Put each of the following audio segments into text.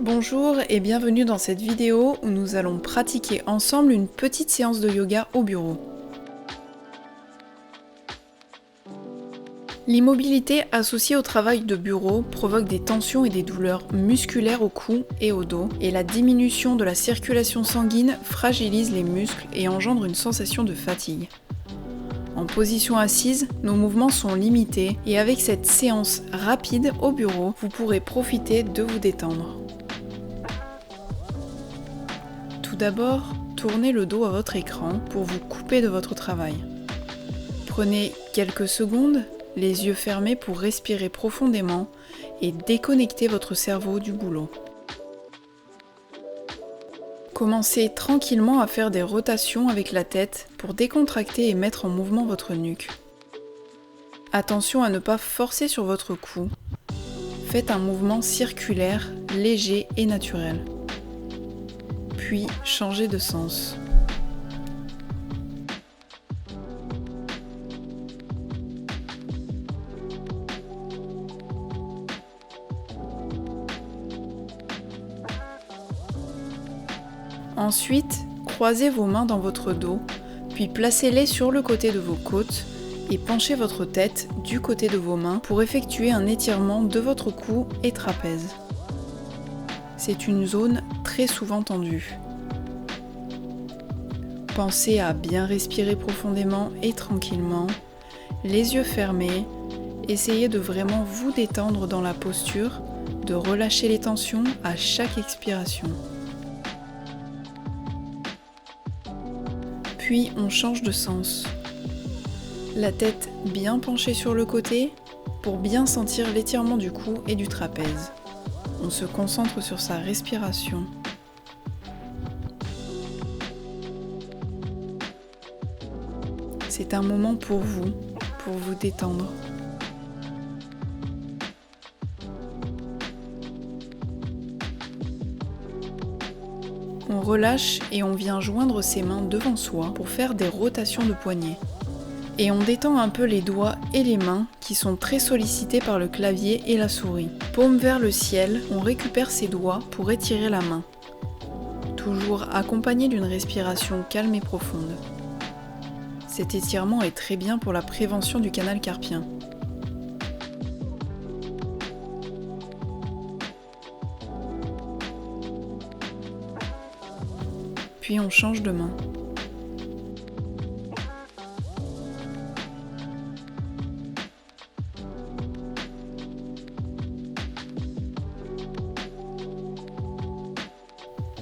Bonjour et bienvenue dans cette vidéo où nous allons pratiquer ensemble une petite séance de yoga au bureau. L'immobilité associée au travail de bureau provoque des tensions et des douleurs musculaires au cou et au dos, et la diminution de la circulation sanguine fragilise les muscles et engendre une sensation de fatigue. En position assise, nos mouvements sont limités et avec cette séance rapide au bureau, vous pourrez profiter de vous détendre. Tout d'abord, tournez le dos à votre écran pour vous couper de votre travail. Prenez quelques secondes, les yeux fermés pour respirer profondément et déconnecter votre cerveau du boulot. Commencez tranquillement à faire des rotations avec la tête pour décontracter et mettre en mouvement votre nuque. Attention à ne pas forcer sur votre cou. Faites un mouvement circulaire, léger et naturel. Puis changez de sens. Ensuite, croisez vos mains dans votre dos, puis placez-les sur le côté de vos côtes et penchez votre tête du côté de vos mains pour effectuer un étirement de votre cou et trapèze. C'est une zone très souvent tendue. Pensez à bien respirer profondément et tranquillement, les yeux fermés. Essayez de vraiment vous détendre dans la posture, de relâcher les tensions à chaque expiration. Puis on change de sens. La tête bien penchée sur le côté pour bien sentir l'étirement du cou et du trapèze. On se concentre sur sa respiration. C'est un moment pour vous détendre. On relâche et on vient joindre ses mains devant soi pour faire des rotations de poignets. Et on détend un peu les doigts et les mains qui sont très sollicités par le clavier et la souris. Paume vers le ciel, on récupère ses doigts pour étirer la main. Toujours accompagné d'une respiration calme et profonde. Cet étirement est très bien pour la prévention du canal carpien. Puis on change de main.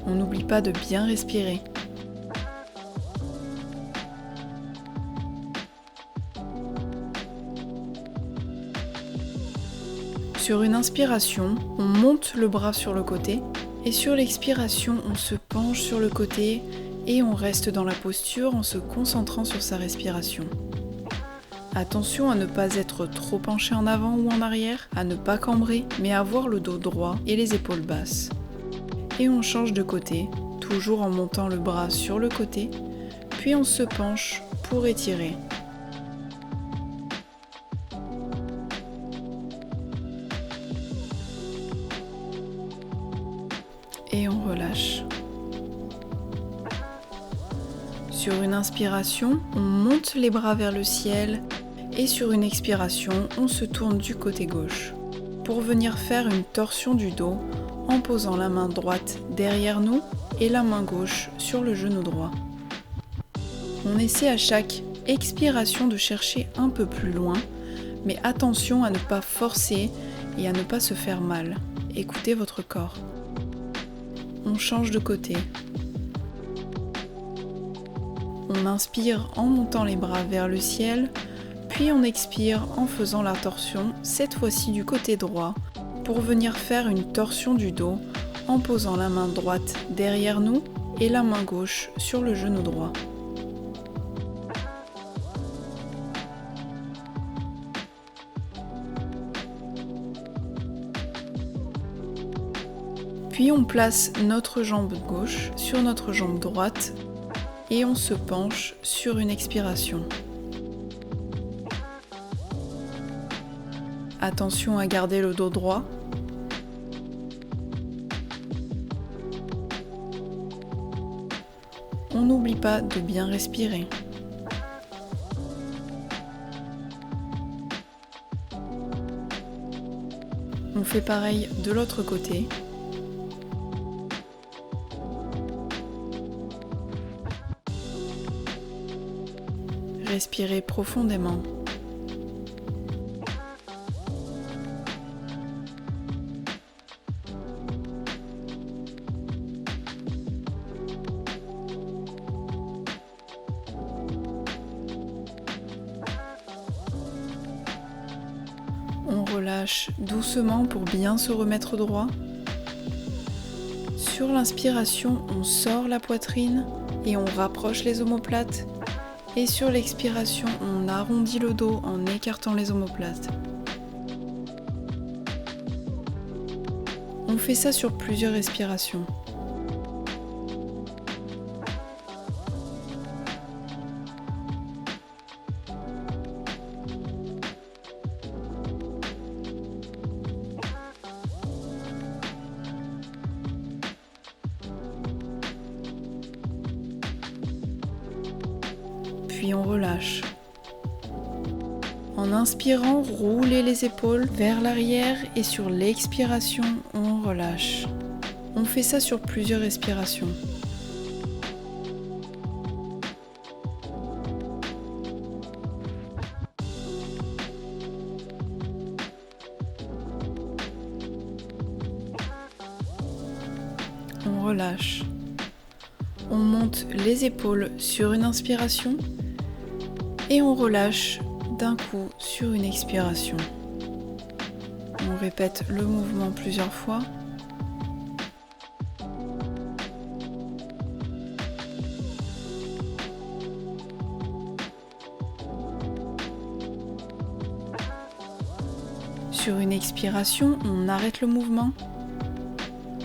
On n'oublie pas de bien respirer. Sur une inspiration, on monte le bras sur le côté et sur l'expiration, on se penche sur le côté et on reste dans la posture en se concentrant sur sa respiration. Attention à ne pas être trop penché en avant ou en arrière, à ne pas cambrer, mais avoir le dos droit et les épaules basses. Et on change de côté, toujours en montant le bras sur le côté, puis on se penche pour étirer. Et on relâche. Sur une inspiration, on monte les bras vers le ciel et sur une expiration, on se tourne du côté gauche pour venir faire une torsion du dos en posant la main droite derrière nous et la main gauche sur le genou droit. On essaie à chaque expiration de chercher un peu plus loin, mais attention à ne pas forcer et à ne pas se faire mal. Écoutez votre corps. On change de côté. On inspire en montant les bras vers le ciel, puis on expire en faisant la torsion, cette fois-ci du côté droit, pour venir faire une torsion du dos en posant la main droite derrière nous et la main gauche sur le genou droit. Puis on place notre jambe gauche sur notre jambe droite et on se penche sur une expiration. Attention à garder le dos droit. on n'oublie pas de bien respirer. On fait pareil de l'autre côté. Respirez profondément. On relâche doucement pour bien se remettre droit. Sur l'inspiration, on sort la poitrine et on rapproche les omoplates. Et sur l'expiration, on arrondit le dos en écartant les omoplates. On fait ça sur plusieurs respirations. Puis on relâche. En inspirant, roulez les épaules vers l'arrière et sur l'expiration, on relâche. On fait ça sur plusieurs respirations. On relâche. On monte les épaules sur une inspiration et on relâche d'un coup sur une expiration. On répète le mouvement plusieurs fois. Sur une expiration, on arrête le mouvement.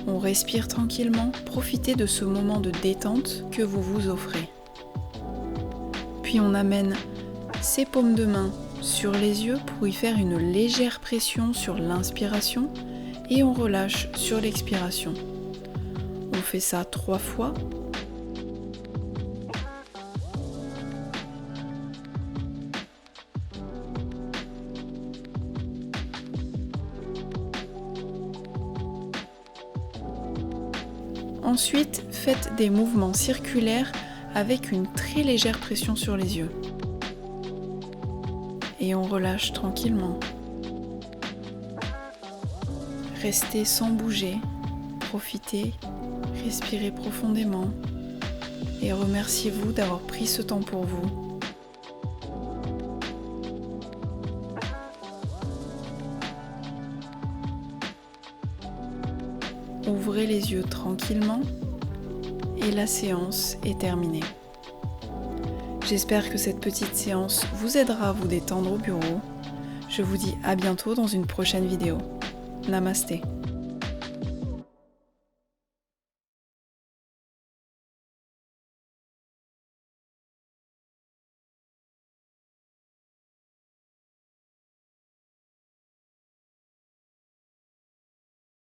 On respire tranquillement, profitez de ce moment de détente que vous vous offrez. Puis on amène ses paumes de main sur les yeux pour y faire une légère pression sur l'inspiration et on relâche sur l'expiration. On fait ça 3 fois. Ensuite, faites des mouvements circulaires avec une très légère pression sur les yeux. Et on relâche tranquillement. Restez sans bouger, profitez, respirez profondément et remerciez-vous d'avoir pris ce temps pour vous. Ouvrez les yeux tranquillement et la séance est terminée. J'espère que cette petite séance vous aidera à vous détendre au bureau. Je vous dis à bientôt dans une prochaine vidéo. Namasté.